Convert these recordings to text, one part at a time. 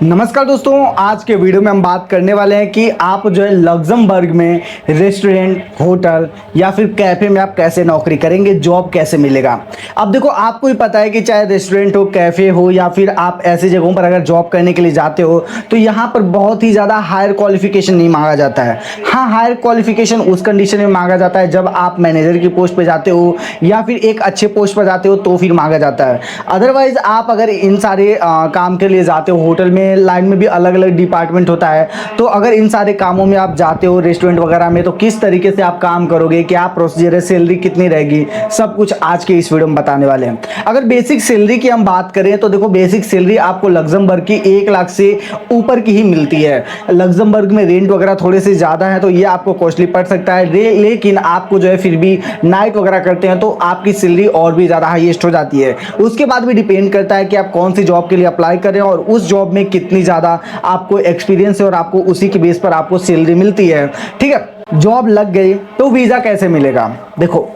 नमस्कार दोस्तों, आज के वीडियो में हम बात करने वाले हैं कि आप जो है लग्जमबर्ग में रेस्टोरेंट, होटल या फिर कैफ़े में आप कैसे नौकरी करेंगे, जॉब कैसे मिलेगा। अब देखो, आपको ही पता है कि चाहे रेस्टोरेंट हो, कैफ़े हो या फिर आप ऐसी जगहों पर अगर जॉब करने के लिए जाते हो तो यहाँ पर बहुत ही ज़्यादा हायर क्वालिफिकेशन नहीं मांगा जाता है। हाँ, हायर क्वालिफिकेशन उस कंडीशन में मांगा जाता है जब आप मैनेजर की पोस्ट पर जाते हो या फिर एक अच्छे पोस्ट पर जाते हो तो फिर मांगा जाता है। अदरवाइज आप अगर इन सारे काम के लिए जाते हो, होटल में लाइन में भी अलग अलग डिपार्टमेंट होता है, तो अगर इन सारे कामों में आप जाते हो रेस्टोरेंट वगैरह में, तो किस तरीके से आप काम करोगे, क्या प्रोसीजर है, सैलरी कितनी रहेगी, सब कुछ आज के इस वीडियो में बताने वाले हैं। अगर बेसिक सैलरी की हम बात करें तो देखो, बेसिक सैलरी आपको लग्जमबर्ग की 1 लाख से ऊपर की ही मिलती है। लग्जमबर्ग में रेंट वगैरह थोड़े से ज़्यादा है तो ये आपको कॉस्टली पड़ सकता है, लेकिन आपको जो है फिर भी नाइट वगैरह करते हैं तो आपकी सैलरी और भी ज़्यादा हाईएस्ट हो जाती है। उसके बाद भी डिपेंड करता है कि आप कौन सी जॉब के लिए अप्लाई करें और उस जॉब में कितनी ज़्यादा आपको एक्सपीरियंस है और आपको उसी के बेस पर आपको सैलरी मिलती है। ठीक है, जॉब लग गई तो वीज़ा कैसे मिलेगा। देखो,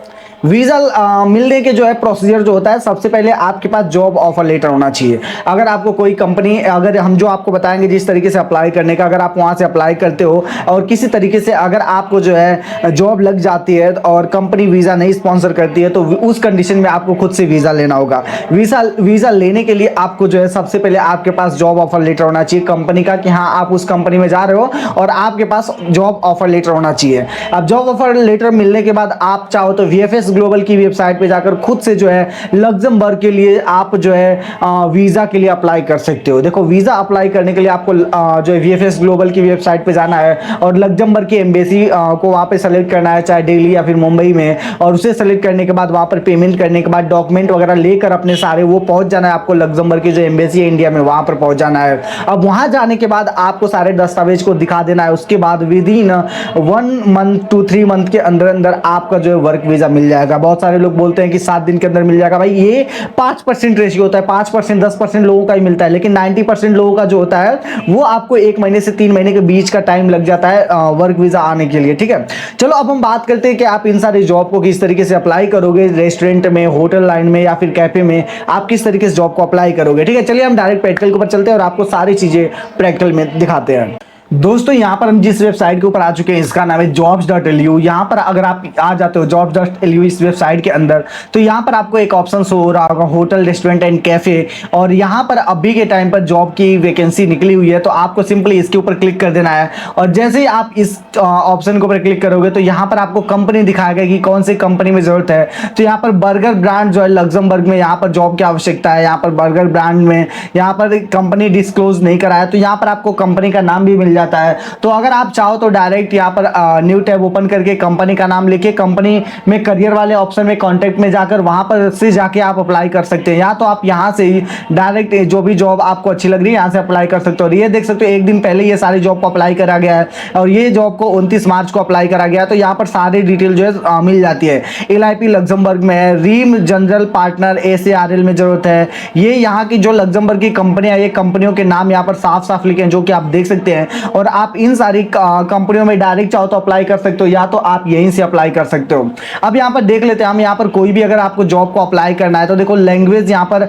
वीज़ा मिलने के जो है प्रोसीजर जो होता है, सबसे पहले आपके पास जॉब ऑफर लेटर होना चाहिए। अगर आपको कोई कंपनी, अगर हम जो आपको बताएंगे जिस तरीके से अप्लाई करने का, अगर आप वहाँ से अप्लाई करते हो और किसी तरीके से अगर आपको जो है जॉब लग जाती है और कंपनी वीज़ा नहीं स्पॉन्सर करती है तो उस कंडीशन में आपको खुद से वीज़ा लेना होगा। वीज़ा लेने के लिए आपको जो है सबसे पहले आपके पास जॉब ऑफर लेटर होना चाहिए कंपनी का, कि हाँ आप उस कंपनी में जा रहे हो और आपके पास जॉब ऑफर लेटर होना चाहिए। अब जॉब ऑफर लेटर मिलने के बाद आप चाहो तो VFS ग्लोबल की वेबसाइट पे जाकर खुद से जो है लग्जमबर्ग के लिए आप जो है वीज़ा के लिए अप्लाई कर सकते हो। देखो, वीज़ा अप्लाई करने के लिए आपको जो है VFS ग्लोबल की वेबसाइट पे जाना है और लग्जमबर्ग की एम्बेसी को वहाँ पे सेलेक्ट करना है, चाहे दिल्ली या फिर मुंबई में, और उसे सेलेक्ट करने के बाद वहाँ पर पेमेंट करने के बाद डॉक्यूमेंट वगैरह लेकर अपने सारे वो पहुँच जाना है आपको लग्जमबर्ग की जो एम्बेसी है इंडिया में, वहाँ पर पहुँच जाना है। अब वहाँ जाने के बाद आपको सारे दस्तावेज को दिखा देना है। उसके बाद with in 1 month to 3 month के अंदर अंदर आपका जो है वर्क वीज़ा मिल जाएगा। बहुत सारे लोग बोलते हैं कि 7 दिन के अंदर मिल जाएगा। भाई, ये 5% रेशियो होता है, 5% 10% लोगों का ही मिलता है, लेकिन 90% लोगों का जो होता है वो आपको 1 महीने से 3 महीने के बीच का टाइम लग जाता है वर्क वीज़ा आने के लिए। ठीक है, चलो अब हम बात करते हैं कि आप इन सारी जॉब को किस तरीके से अप्लाई करोगे। रेस्टोरेंट में, होटल लाइन में या फिर कैफे में आप किस तरीके से जॉब को अप्लाई करोगे। ठीक है, चलिए हम डायरेक्ट प्रैक्टिकल के ऊपर चलते हैं और आपको सारी चीज़ें प्रैक्टिकल में दिखाते हैं। दोस्तों, यहाँ पर हम जिस वेबसाइट के ऊपर आ चुके हैं इसका नाम है jobs.lu। यहाँ पर अगर आप आ जाते हो jobs.lu इस वेबसाइट के अंदर, तो यहाँ पर आपको एक ऑप्शन शो हो रहा होगा होटल, रेस्टोरेंट एंड कैफे, और यहाँ पर अभी के टाइम पर जॉब की वैकेंसी निकली हुई है तो आपको सिंपली इसके ऊपर क्लिक कर देना है। और जैसे ही आप इस ऑप्शन के ऊपर क्लिक करोगे तो यहाँ पर आपको कंपनी दिखाएगा कि कौन सी कंपनी में जरूरत है। तो यहाँ पर बर्गर ब्रांड जो है लग्जमबर्ग में, यहाँ पर जॉब की आवश्यकता है। यहाँ पर बर्गर ब्रांड में यहाँ पर कंपनी डिस्क्लोज नहीं करा है तो यहाँ पर आपको कंपनी का नाम भी मिल जाता है। तो अगर आप चाहो तो डायरेक्ट यहाँ पर न्यू टैब ओपन करके कंपनी का नाम लिखे, कंपनी में करियर वाले ऑप्शन में कॉन्टैक्ट में जाकर वहां पर से जाके आप अप्लाई कर सकते हैं। या तो आप यहाँ से ही डायरेक्ट जो भी जॉब आपको अच्छी लग रही है यहाँ से अप्लाई कर सकते हो। और ये देख सकते हो, एक दिन पहले ये सारी जॉब को अप्लाई करा गया है और ये जॉब को 29 मार्च को अप्लाई करा गया है। तो यहाँ पर सारी डिटेल जो है मिल जाती है। LIP लग्जमबर्ग में है, रीम जनरल पार्टनर SARL में जरूरत है। ये यहाँ की जो लग्जमबर्ग की कंपनियां, ये कंपनियों के नाम यहाँ पर साफ साफ लिखे हैं जो कि आप देख सकते हैं। और आप इन सारी कंपनियों में डायरेक्ट चाहो तो अप्लाई कर सकते हो या तो आप यहीं से अप्लाई कर सकते हो। अब यहाँ पर देख लेते हैं हम, यहाँ पर कोई भी अगर आपको जॉब को अप्लाई करना है तो देखो लैंग्वेज यहाँ पर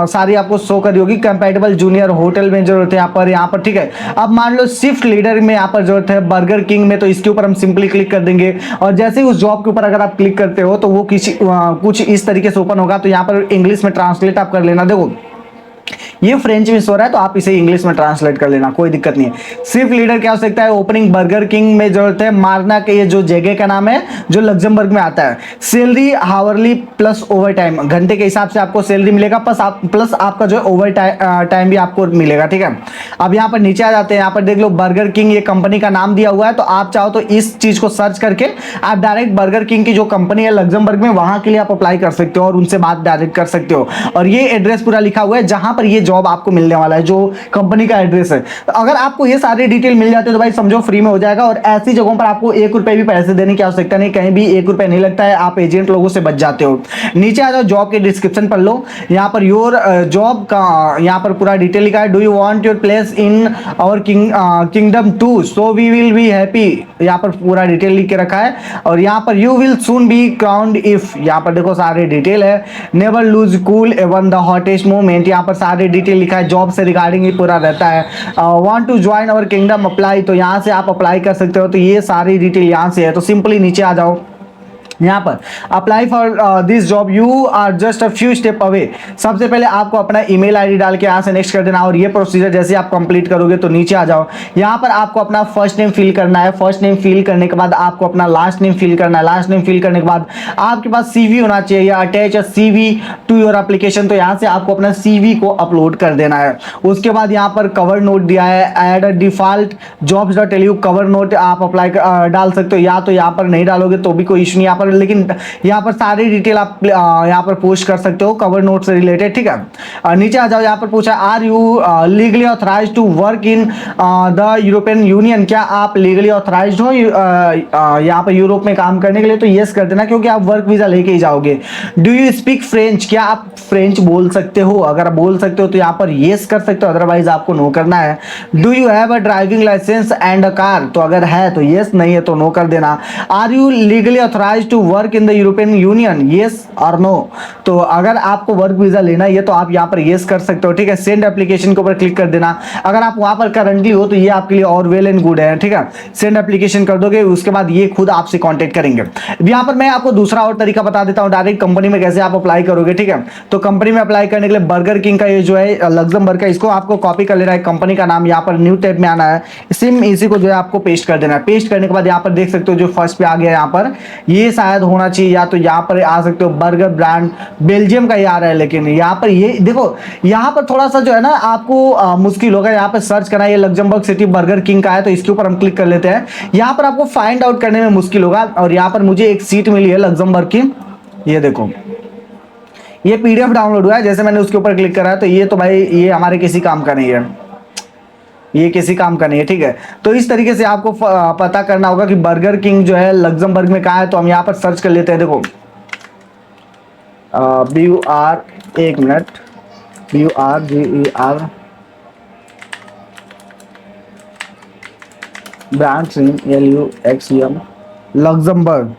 सारी आपको शो कर रही होगी। कंपैटिबल जूनियर होटल में जरूरत है यहाँ पर। ठीक है, अब मान लो शिफ्ट लीडर में यहाँ पर जरूरत है बर्गर किंग में, तो इसके ऊपर हम सिंपली क्लिक कर देंगे और जैसे ही उस जॉब के ऊपर अगर आप क्लिक करते हो तो वो कुछ इस तरीके से ओपन होगा। तो यहाँ पर इंग्लिश में ट्रांसलेट आप कर लेना। देखो, ये फ्रेंच में शो रहा है तो आप इसे इंग्लिश में ट्रांसलेट कर लेना, कोई दिक्कत नहीं है। सिर्फ लीडर क्या हो सकता है, ओपनिंग बर्गर किंग में जरूरत है। मारना के ये जो जगह का नाम है जो लग्जमबर्ग में आता है। Salary hourly plus over time, घंटे के हिसाब से आपको सैलरी मिलेगा, प्लस आपका जो ओवर टाइम भी आपको मिलेगा। ठीक है, अब यहाँ पर नीचे आ जाते हैं। यहाँ पर देख लो बर्गर किंग ये कंपनी का नाम दिया हुआ है, तो आप चाहो तो इस चीज को सर्च करके आप डायरेक्ट बर्गर किंग की जो कंपनी है लग्जमबर्ग में वहां के लिए आप अप्लाई कर सकते हो और उनसे बात डायरेक्ट कर सकते हो। और ये एड्रेस पूरा लिखा हुआ है जहां पर ये जॉब आपको मिलने वाला है, जो कंपनी का एड्रेस है। तो अगर आपको ये सारे डिटेल मिल जाते हैं तो भाई समझो फ्री में हो जाएगा। और ऐसी जगहों पर आपको 1 रुपए भी पैसे देने की आवश्यकता नहीं, कहीं भी 1 रुपए नहीं लगता है, आप एजेंट लोगों से बच जाते हो। नीचे आ जाओ, जॉब के डिस्क्रिप्शन पढ़ लो। यहाँ पर योर जॉब का यहाँ पर पूरा डिटेल लिखा है। Do you want your place in our kingdom to so we will be happy, यहाँ पर पूरा डिटेल लिख के रखा है। और यहाँ पर you will soon be crowned if, यहाँ पर देखो सारे डिटेल है। Never lose cool even the hottest moment, यहाँ पर सारे डिटेल लिखा है, जॉब से रिगार्डिंग ही पूरा रहता है। Want to join our kingdom apply, तो यहाँ से आप अप्लाई कर सकते हो। तो ये सारी डिटेल यहाँ से है। तो सिंपली नीचे आ जाओ, यहाँ पर apply for this job, you are just a few step away. सबसे पहले आपको अपना ईमेल आईडी डाल के यहाँ से नेक्स्ट कर देना, और ये प्रोसीजर जैसे आप कंप्लीट करोगे तो नीचे आ जाओ। यहाँ पर आपको अपना फर्स्ट नेम फिल करना है, फर्स्ट नेम फिल करने के बाद आपको अपना लास्ट नेम फिल करना है, लास्ट नेम फिल करने के बाद आपके पास सीवी होना चाहिए, या attach a CV to your application. तो यहाँ से आपको अपना सीवी को अपलोड कर देना है। उसके बाद यहाँ पर कवर नोट दिया है, add a default jobs dot tell you cover note आप अप्लाई डाल सकते हो, या तो यहाँ पर नहीं डालोगे तो भी कोई इशू नहीं यहाँ पर, लेकिन यहाँ पर सारी डिटेल आप यहाँ पर पोस्ट कर सकते हो कवर नोट से रिलेटेड, ठीक है। नीचे आ जाओ, यहाँ पर पूछा are you legally authorised to work in the European Union, क्या आप लीगली ऑथराइज्ड हो यहाँ पर यूरोप में काम करने के लिए? तो यस कर देना, क्योंकि आप वर्क वीजा लेके ही जाओगे। डू यू स्पीक फ्रेंच, क्या आप फ्रेंच बोल सकते हो? अगर आप बोल सकते हो तो यहाँ पर यस कर सकते हो, अदरवाइज आपको नो करना है। Do you have a driving licence and a car, तो अगर है तो यस, नहीं है तो नो कर देना। Are you legally authorised to work in the European Union, yes और नो। तो अगर आपको वर्क वीजा लेना है तो आप यहाँ पर येस कर सकते हो, ठीक है। सेंड एप्लीकेशन के ऊपर क्लिक कर देना। अगर आप वहां पर करंटली हो तो ये आपके लिए और वेल एंड गुड है, ठीक है। सेंड एप्लीकेशन कर दोगे, उसके बाद ये खुद आपसे कांटेक्ट करेंगे। यहाँ पर मैं आपको दूसरा और तरीका बता देता हूँ, डायरेक्ट कंपनी में कैसे आप अप्लाई करोगे, ठीक है। तो कंपनी में अप्लाई करने के लिए बर्गर किंग का ये जो है लग्जमबर्ग का, इसको आपको कॉपी कर लेना है। कंपनी का नाम यहाँ पर न्यू टैब में आना है, सिम इसी को जो है आपको पेस्ट कर देना है। पेस्ट करने के बाद यहाँ पर देख सकते हो जो फर्स्ट पे आ गया, यहाँ पर ये शायद होना चाहिए, या तो यहाँ पर आ सकते हो बर्गर ब्रांड बेल्जियम का ही आ रहा है, लेकिन यहाँ पर ये देखो, यहाँ पर थोड़ा सा जो है ना आपको मुश्किल होगा यहाँ पर सर्च करना। ये लग्जमबर्ग सिटी बर्गर किंग का है, तो इसके ऊपर हम क्लिक कर लेते हैं। यहाँ पर आपको फाइंड आउट करने में मुश्किल होगा, और यहाँ पर मुझे एक सीट मिली है लग्जमबर्ग की, ये देखो, ये पीडीएफ डाउनलोड हुआ है। जैसे मैंने उसके ऊपर क्लिक करा है तो ये तो भाई ये हमारे किसी काम का नहीं है, ये किसी काम का नहीं है, ठीक है। तो इस तरीके से आपको पता करना होगा कि बर्गर किंग जो है लग्जमबर्ग में कहाँ है। तो हम यहाँ पर सर्च कर लेते हैं, देखो BUR, एक minute, BURGER branch LUXEM Luxembourg,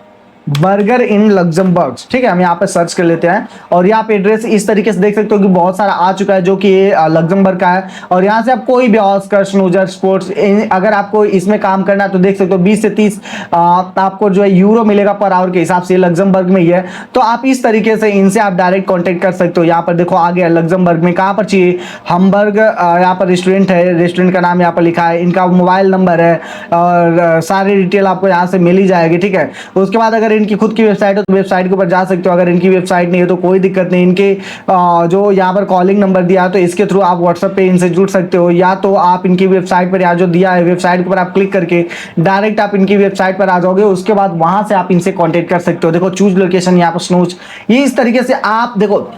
burger इन लग्जमबर्ग, ठीक है। हम यहाँ पे सर्च कर लेते हैं, और यहाँ पे एड्रेस इस तरीके से देख सकते हो कि बहुत सारा आ चुका है जो कि ये लग्जमबर्ग का है। और यहाँ से आप कोई भी ऑस्कर, स्नूजर, स्पोर्ट्स, अगर आपको इसमें काम करना है तो देख सकते हो 20 से 30 आपको जो है यूरो मिलेगा पर आवर के हिसाब से, लग्जमबर्ग में ही है। तो आप इस तरीके से इनसे आप डायरेक्ट कॉन्टेक्ट कर सकते हो। यहाँ पर देखो आ गया लग्जमबर्ग में, कहाँ पर चाहिए, हमबर्ग, यहाँ पर रेस्टोरेंट है, रेस्टोरेंट का नाम यहाँ पर लिखा है, इनका मोबाइल नंबर है, और सारी डिटेल आपको यहाँ से मिल ही जाएगी, ठीक है। उसके बाद अगर इनकी खुद की वेबसाइट है तो वेबसाइट के ऊपर जा सकते हो। अगर इनकी वेबसाइट नहीं है तो कोई दिक्कत नहीं, इनके जो यहाँ पर कॉलिंग नंबर दिया है तो इसके थ्रू आप व्हाट्सएप पे इनसे जुड़ सकते हो, या तो आप इनकी वेबसाइट पर यहाँ जो दिया है वेबसाइट के ऊपर आप क्लिक करके डायरेक्ट आप इनकी वेबसाइट पर आ जाओगे। उसके बाद वहां से आप इनसे कॉन्टेक्ट कर सकते हो। देखो चूज लोकेशन, यहाँ पर स्नूज, ये इस तरीके से आप देखो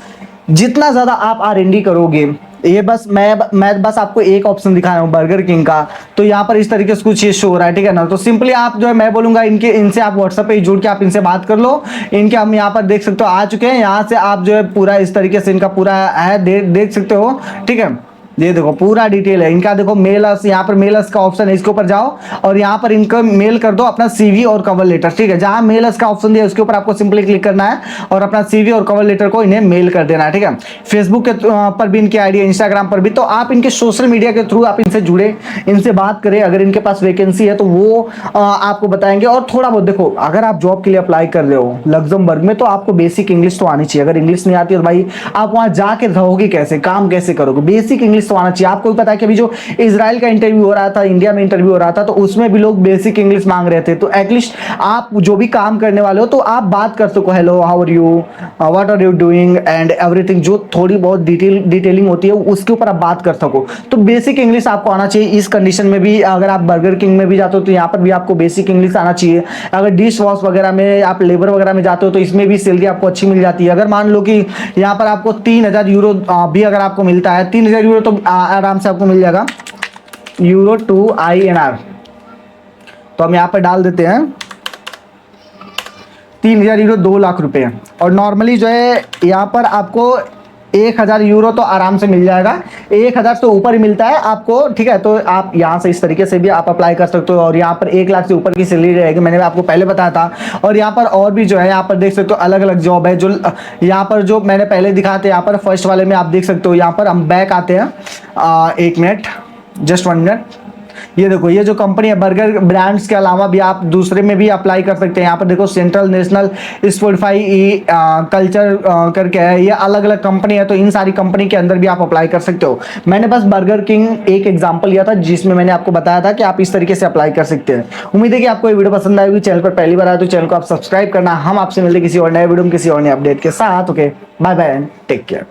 जितना ज्यादा आप R&D करोगे, ये बस मैं बस आपको एक ऑप्शन दिखाया हूँ बर्गर किंग का, तो यहाँ पर इस तरीके से कुछ ये शो हो रहा है, ठीक है ना। तो सिंपली आप जो है मैं बोलूंगा इनसे आप व्हाट्सएप पे जुड़ के आप इनसे बात कर लो। इनके हम यहाँ पर देख सकते हो आ चुके हैं, यहाँ से आप जो है पूरा इस तरीके से इनका पूरा है देख सकते हो, ठीक है। ये देखो पूरा डिटेल है इनका, देखो मेलर्स, यहाँ पर मेलर्स का ऑप्शन है, इसके ऊपर जाओ और यहाँ पर इनको मेल कर दो अपना CV और कवर लेटर, ठीक है। जहाँ मेलर्स का ऑप्शन दिया उसके ऊपर आपको सिंपली क्लिक करना है और अपना CV और कवर लेटर को इन्हें मेल कर देना है, ठीक है। फेसबुक के पर भी इनकी आईडी है, इंस्टाग्राम पर भी, तो आप इनके सोशल मीडिया के थ्रू आप इनसे जुड़े, इनसे बात करें। अगर इनके पास वैकेंसी है तो वो आपको बताएंगे। और थोड़ा बहुत देखो, अगर आप जॉब के लिए अप्लाई कर रहे हो लग्जमबर्ग में तो आपको बेसिक इंग्लिश तो आनी चाहिए। अगर इंग्लिश नहीं आती है तो भाई आप वहां जाके रहोगे कैसे, काम कैसे करोगे, बेसिक इंग्लिश तो आना चाहिए। आपको भी पता है कि अभी जो इजराइल का इंटरव्यू हो रहा था, इंडिया में इंटरव्यू हो रहा था, तो उसमें भी लोग बेसिक इंग्लिश मांग रहे थे। तो एटलीस्ट आप जो भी काम करने वाले हो तो आप बात कर सको, hello how are you, what are you doing and everything, जो थोड़ी बहुत डिटेलिंग होती है उसके ऊपर आप बात कर सको। तो बेसिक इंग्लिश आपको आना चाहिए इस कंडीशन में भी। अगर आप बर्गर किंग में भी जाते हो तो यहाँ पर भी आपको बेसिक इंग्लिश आना चाहिए। अगर डिश वॉश वगैरह में आप लेबर वगैरह में जाते हो तो इसमें भी सैलरी आपको अच्छी मिल जाती है। अगर मान लो कि यहाँ पर आपको 3000 यूरो भी अगर आपको मिलता है, 3000 यूरो तो आराम से आपको मिल जाएगा, यूरो टू INR। तो हम यहाँ पर डाल देते हैं 3000 यूरो 2 लाख रुपए। और नॉर्मली जो है यहाँ पर आपको 1,000 यूरो तो आराम से मिल जाएगा, 1,000 से ऊपर ही मिलता है आपको, ठीक है। तो आप यहाँ से इस तरीके से भी आप अप्लाई कर सकते हो, और यहाँ पर 1 लाख से ऊपर की सैलरी रहेगी, मैंने आपको पहले बताया था। और यहाँ पर और भी जो है, यहाँ पर देख सकते हो अलग अलग जॉब है, जो यहाँ पर जो मैंने पहले दिखाया था, यहाँ पर फर्स्ट वाले में आप देख सकते हो। यहाँ पर हम बैक आते हैं, 1 मिनट, जस्ट 1 मिनट। ये देखो, ये जो कंपनी है बर्गर ब्रांड्स के अलावा भी आप दूसरे में भी अप्लाई कर सकते हैं। यहाँ पर देखो सेंट्रल नेशनल स्पॉटिफाई कल्चर करके है, ये अलग अलग कंपनी है, तो इन सारी कंपनी के अंदर भी आप अप्लाई कर सकते हो। मैंने बस बर्गर किंग एक एग्जांपल लिया था, जिसमें मैंने आपको बताया था कि आप इस तरीके से अप्लाई कर सकते हैं। उम्मीद है कि आपको ये वीडियो पसंद आएगी। चैनल पर पहली बार आए तो चैनल को आप सब्सक्राइब करना। हम आपसे मिलते किसी और नए वीडियो में किसी और नए अपडेट के साथ। Okay, bye bye and take care.